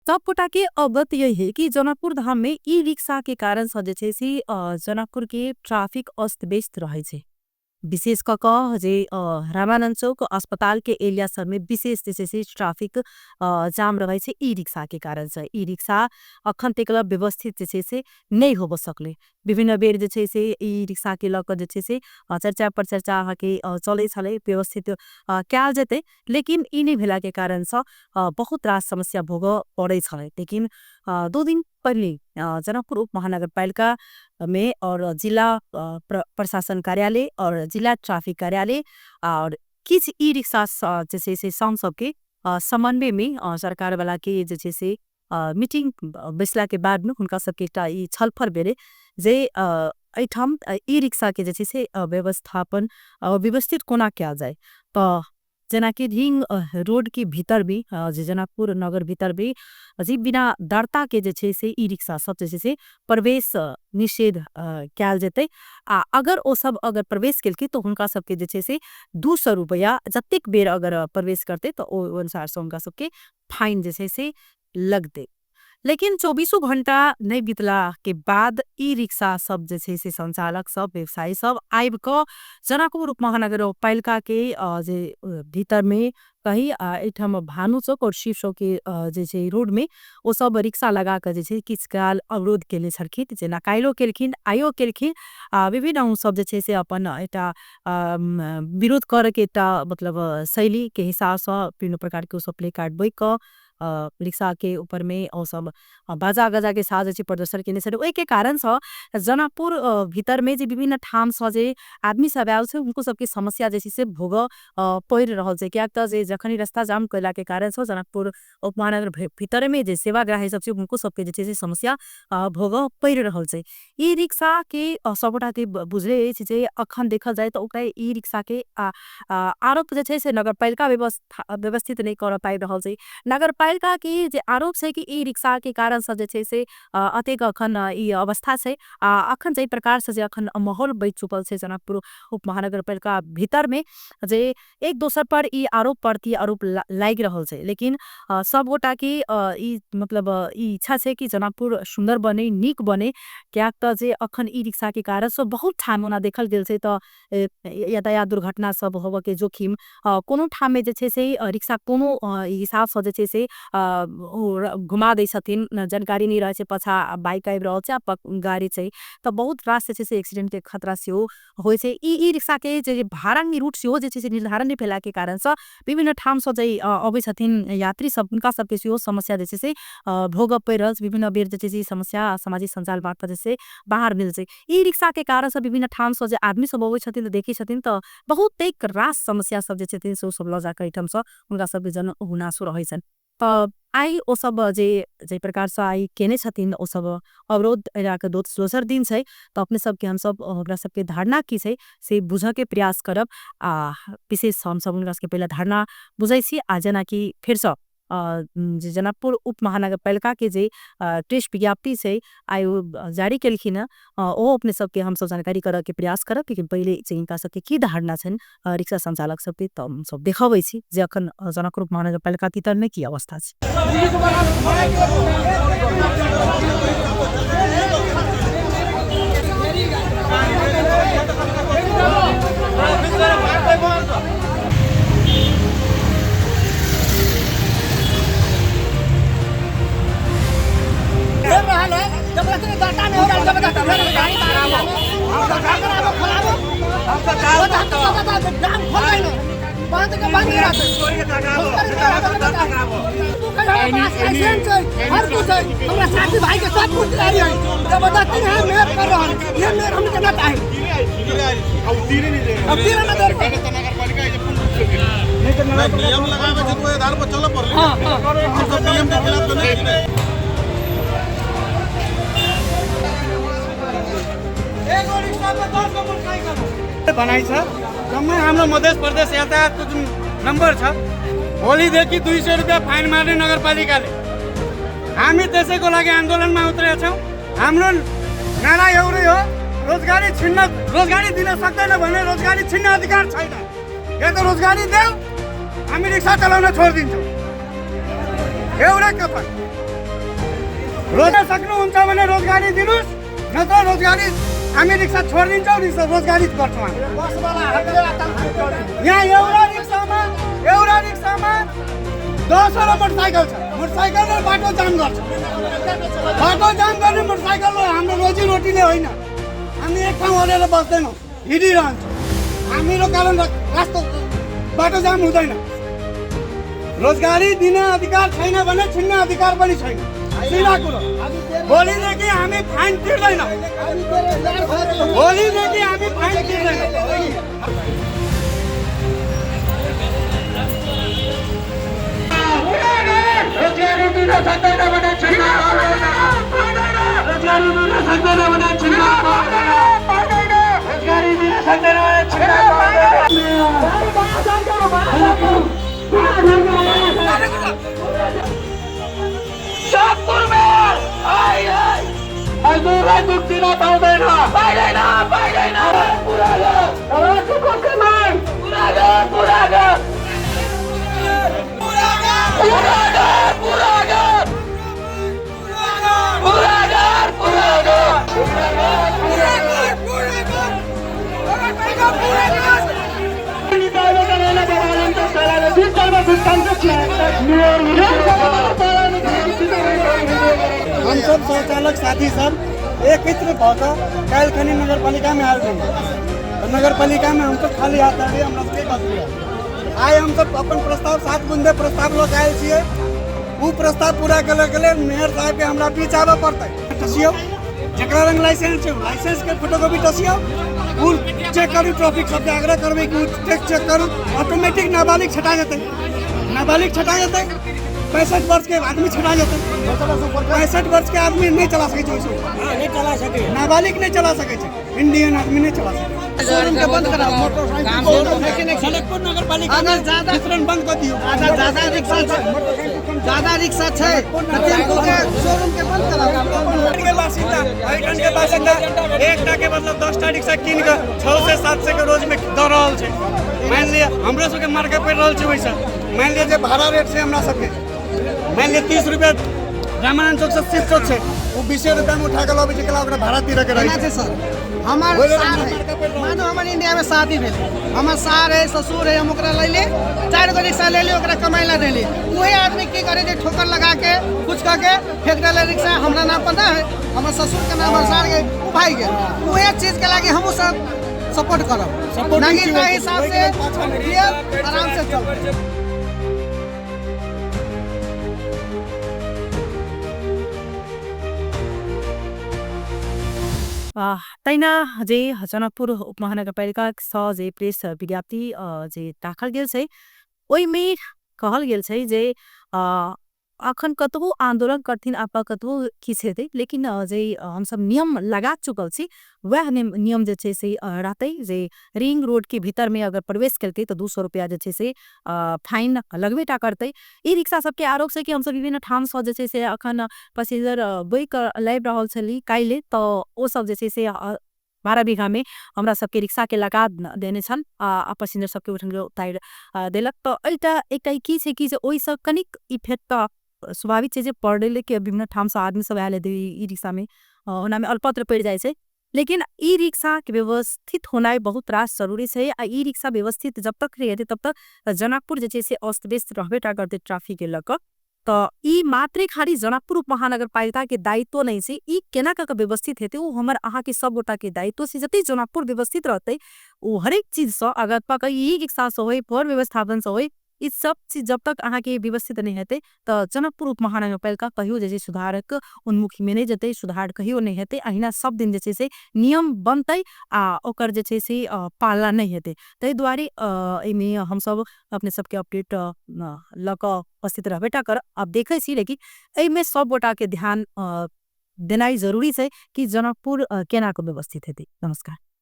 सबकोटा के अवगत यही है कि जनकपुर धाम में ई रिक्शा के कारण से जे छै से जनकपुर के ट्राफिक अस्त व्यस्त रहे छै। विशेष क क जे रामानंद चौक अस्पताल के एरिया सब में विशेष जे छै से ट्राफिक जाम रहे छै ई रिक्शा के कारण से। ई रिक्शा अखन तक व्यवस्थित जे छै से नहीं होब सकले। विभिन्न बेर जे छै से ई रिक्शा के लक जे छै से चर्चा प्रचर्चा के चले छले व्यवस्थित कैल जेते, लेकिन ई नहीं भेला के कारण से बहुत रास समस्या भोग पड़े छले। लेकिन 2 दिन पहले जनकपुर उप महानगरपालिका में और जिला प्रशासन कार्यालय और जिला ट्रैफिक कार्यालय और किछ ई रिक्शा जैसे से संघ सबके समन्वय में सरकार वाला के जैसे से मीटिंग बैसला के बाद में उनका सबके एकटा ई छलफल बेरे जे एठाम ई रिक्शा के जैसे से व्यवस्थापन व्यवस्थित कोना किया जाए। तो जना कि रिंग रोड के भीतर भी जे जनकपुर नगर भीतर भी जी बिना दरता के जे छै से ई रिक्शा सब जे छै से प्रवेश निषेध कैल जेते। आ अगर ओ सब अगर प्रवेश केलके तो हुनका सबके जे छै से 200 रुपया जतेक बेर अगर प्रवेश करते तो ओ अनुसार से उनका सबके फाइन जे छै से लगते। लेकिन 24 घंटा नहीं बीतला के बाद ई रिक्शा सब जे छै से संचालक सब व्यवसायी सब आइब क जनकपुर उप महानगरपालिका के जे भीतर में कहीं एठम भानु चौक और शिव चौक के जे छै रोड में ओ सब रिक्शा लगा के जे छै किछ काल अवरोध केले छलखिन, जेना काइलो केलखिन आइयो केलखिन। विभिन्न उ सब जे छै से अपन एटा विरोध करे के एकटा मतलब शैली के हिसाब से विभिन्न प्रकार के ओ सब प्ले कार्ड बैक क रिक्शा के ऊपर में और सब बाजा गजा के साथ जे प्रदर्शन केने छे। ओइ के कारण से जनकपुर भीतर में जे विभिन्न ठाम से जे आदमी सब आयल छे उनको सबके समस्या जे से भोग पड़ रहल छे। क्या त जे जखनी रास्ता जाम कैला के कारण से जनकपुर उप महानगर भीतर में जे सेवाग्राही सब छे उनको सबके जे से समस्या भोग पड़ रहल छे। ई रिक्शा के सबटा के बुझले छे जे अखन देखल जाए तो ओकरा ई रिक्शा के आरोप जे छे से नगरपालिका व्यवस्थित नहीं कर पाइ रहल छे। नगरपालिका की जे आरोप है कि ई रिक्शा के कारण से जे छै से अतेक अखन ई अवस्था से अखन जे प्रकार से जे अखन माहौल बैठ चुकल छे जनकपुर उप महानगरपालिका भीतर में जे एक दोसर पर ई आरोप प्रति आरोप लाग रहल छे। लेकिन सब गोटा की ई मतलब ई इच्छा छे कि जनकपुर सुंदर बने नीक बने। क्या त जे अखन ई रिक्शा के कारण से बहुत ठाम ओना देखल गेल छे तो यातायात दुर्घटना सब होब के जोखिम कोनो ठाम में जे छे से रिक्शा कोनो हिसाब से जे छे से घुमा दै छथिन, जानकारी नहीं रहे छे पछा बाइक आइब रहल छे गाड़ी छे तो बहुत रास जे छे से एक्सीडेंट के खतरा से होय छे। ई रिक्शा के जे भाड़ांगी रूट से जे छे से निर्धारण नहीं भेला के कारण से विभिन्न ठाम से जे अबै छथिन यात्री सब उनका सबके से समस्या जे छे से भोग पड़ रहल छे। विभिन्न बेर जे छे से समस्या सामाजिक संजाल मार्फत जे से बाहर मिल छे। ई रिक्शा के कारण से विभिन्न ठाम से जे आदमी सब अबै छथिन तो देखै छथिन तो बहुत एक रास समस्या सब जे छे से सब ल जाके एठम से उनका सब जन गुनासो रहै छन। आई ओ सब जे प्रकार से आई केने छथिन ओ सब अवरोध के दोसर दिन छे तो अपने सबके हम सब ओकरा सबके धारणा की छे से बुझे के प्रयास करब। विशेष हम सब उनका सबके पहले धारणा बुझै छी आ जना कि फिर से जे जनकपुर उप महानगरपालिका के जे टेस्ट विज्ञप्ति छे आई जारी केलखिन ओ अपने सबके हम सब जानकारी करे के प्रयास करब। लेकिन पहले जे इनका सबके की धारणा छन रिक्शा संचालक सबके तो हम सब देखाबै छी जे अखन जनकपुर उप महानगरपालिका भीतर में की अवस्था छे। नियम लगावे जब आधार पर चलो पड़ले हम सब नियम के खिलाफ तो नहीं बनाई छ जम्मै हाम्रो मध्य प्रदेश यातायातको जुन नम्बर छ भोलिदेखि 200 रुपियाँ फाइन मार्ने नगरपालिकाले। हामी त्यसैको लागि आन्दोलनमा उत्रेका छौँ। हाम्रो नारा एउटै हो, रोजगारी दिन सक्दैन भने रोजगारी छिन्न अधिकार छैन। या त रोजगारी देऊ हामी रिक्सा चलाउन छोडिदिन्छौँ। एउटै कथन रोज्न सक्नुहुन्छ भने रोजगारी दिनुहोस्, नत्र रोजगारी हामी रिक्सा छोडिदिन्छौँ, रोजगारी गर्छौँ हामी। यहाँ एउटा रिक्सामा 10 वटा मोटरसाइकल छ, मोटरसाइकलले बाटो जाम गर्छ। बाटो जाम गर्ने मोटरसाइकल हाम्रो रोजीरोटीले होइन, हामी एक ठाउँ ओरेर बस्दैनौँ, हिँडिरहन्छौँ। हाम्रो कारण रास्तो बाटो जाम हुँदैन। रोजगारी दिन अधिकार छैन भने छिन्न अधिकार पनि छैन, सिधा कुरो। भोलिदेखि हामी फाइन तिर्दैनौँ, भोलिदेखि हामी फाइन तिर्दैनौँ। रोजगारी दिन सक्दैन भने छिन्न पाउँदैन, रोजगारी दिन सक्दैन भने छिन्न पाउँदैन, रोजगारी दिन सक्दैन भने छिन्न पाउँदैन। शाहपुर में मजदूरलाई दुख दिन पाउँदैन, पाइँदैन। पुरा हम सब शौचालय साथी सब एकत्रित भएर कालखनी नगरपालिका में आए। नगरपालिका में हम सब खाली हाथ आए, हम लोग के पास आए। हम सब अपन प्रस्ताव 7 बुंदे प्रस्ताव लोग आए छे। वो प्रस्ताव पूरा करे के लिए मेयर साहब के हमरा बीच आवे पड़ते। टसियो जकरा रंग लाइसेंस है, लाइसेंस के फोटोकॉपी टसियो, वो चेक करू, ट्रैफिक सब आग्रह करबे कि चेक करू। ऑटोमेटिक नाबालिग छटा जाते, 65 वर्ष के आदमी छटा जाते। 65 वर्ष के आदमी नहीं चला सके, नाबालिग नहीं चला सके, इंडियन आदमी नहीं चला सके। शोरूम के बंद कराओ, मोटरसाइकिल सलेमपुर नगरपालिका में ज्यादा वितरण बंद कर दियो। ज्यादा रिक्शा है, शोरूम के बंद कराओ। के बासिंदा एक के मतलब 10 टा रिक्शा कीन के 6 से 7 से के रोज में दऽ रहल छै। मान लिया हमरो सबके मार्केट पड़ रहल छै वैसा। मान लिया जे भाड़ा रेट से हमरा सबके मान लिया 30 रुपया रामानंद चौक से 30 चौक छै, वो 20 रुपया में उठा के लबे छै, ओकरा भाड़ा तीरे के रहै छै। सर हमार मानो हमार इंडिया में शादी भेल, हमार सार है, ससुर है, हम ओकरा ले ले 4 गो रिक्शा ले ले, ओकरा कमाई ला देली। वही आदमी की करे जे ठोकर लगा के कुछ कह के फेंक देले रिक्शा। हमरा नाम पर ना है, हमार ससुर के नाम सार के भाई के, वही चीज के लागे हम सब सपोर्ट करब। नहीं हिसाब से आराम से चल। तैना जे जनकपुर उपमहानगरपालिका स जे प्रेस विज्ञप्ति जे दाखल गेल छै, ओहिमे कहल गेल छै जे अखन कतबो आंदोलन करथिन आपा कतबो किछ हेतै, लेकिन जे हम सब नियम लगा चुकल छी वह नियम जे छै से रहतै। जे रिंग रोड के भीतर में अगर प्रवेश करतै तो 200 रुपया जे छै से फाइन लगबेटा करतै। ई रिक्शा सबके आरोप छै कि हम सब विभिन्न ठाम से जे छै से अखन पैसेंजर बैक लाइब रहल छली काइले, तो ओ सब जे छै से 12 बीघा में हमरा सबके रिक्शा के लगा देने छन आ पैसेंजर सबके उठन उतार देलक। तो एकटा की छै कि जे ओइ सब कनिक इफेक्ट स्वाभाविक छै जे पड़ले के विभिन्न ठाम से आदमी सब आयल ई रिक्शा में ओना में अल्पत्र पड़ जाय छै। लेकिन ई रिक्शा के व्यवस्थित होना बहुत रास जरूरी है। आ ई रिक्शा व्यवस्थित जब तक रहते तब तक जनकपुर जे छै से अस्त व्यस्त रहबेटा करते ट्रैफिक के लक। तो ई मात्रे खाली जनकपुर उपमहानगरपालिका के दायित्व नहीं से, ई केना क व्यवस्थित हेते वो हमर अहाँ के सब गोटा के दायित्व से। जते जनकपुर व्यवस्थित रहते वो हरेक चीज से अगर पक ई रिक्शा से होय, पर व्यवस्थापन से होय, ई सब चीज जब तक अहाँ के व्यवस्थित नहीं हेते तो जनकपुर उपमहानगरपालिका कहियो जे सुधारक उन्मुखी में नहीं जते, सुधार कहियो नहीं हेते। अहिना सब दिन जे छै से नियम बनतै आ ओकर जे छै से पालना नहीं हेते। तै दुआरे एमे हम सब अपने सबके अपडेट लक उपस्थित रहबेटा कर अब देखे छी। लेकिन एमे सब गोटा के ध्यान देनाई जरूरी है कि जनकपुर केना को व्यवस्थित हेते। नमस्कार।